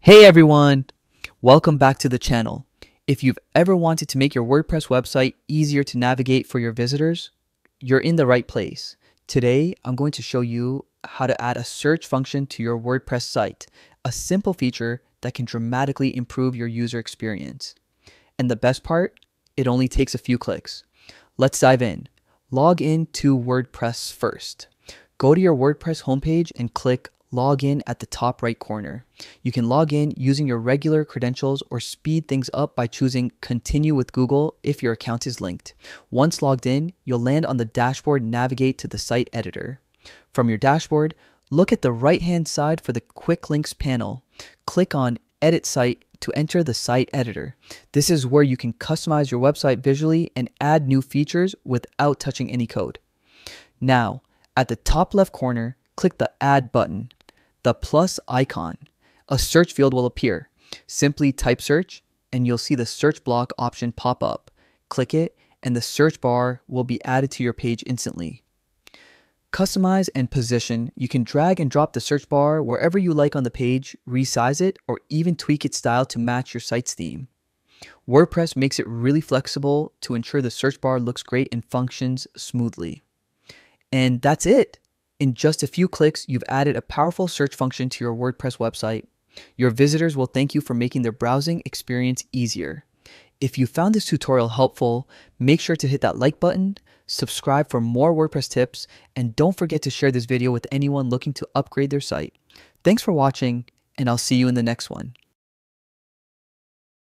Hey everyone! Welcome back to the channel. If you've ever wanted to make your WordPress website easier to navigate for your visitors, you're in the right place. Today, I'm going to show you how to add a search function to your WordPress site, a simple feature that can dramatically improve your user experience. And the best part, it only takes a few clicks. Let's dive in. Log in to WordPress first. Go to your WordPress homepage and click Log in at the top right corner. You can log in using your regular credentials or speed things up by choosing Continue with Google if your account is linked. Once logged in, you'll land on the dashboard and navigate to the site editor. From your dashboard, look at the right-hand side for the Quick Links panel. Click on Edit Site to enter the site editor. This is where you can customize your website visually and add new features without touching any code. Now, at the top left corner, click the Add button. The plus icon. A search field will appear. Simply type search and you'll see the search block option pop up. Click it and the search bar will be added to your page instantly. Customize and position. You can drag and drop the search bar wherever you like on the page, resize it, or even tweak its style to match your site's theme. WordPress makes it really flexible to ensure the search bar looks great and functions smoothly. And that's it. In just a few clicks, you've added a powerful search function to your WordPress website. Your visitors will thank you for making their browsing experience easier. If you found this tutorial helpful, make sure to hit that like button, subscribe for more WordPress tips, and don't forget to share this video with anyone looking to upgrade their site. Thanks for watching, and I'll see you in the next one.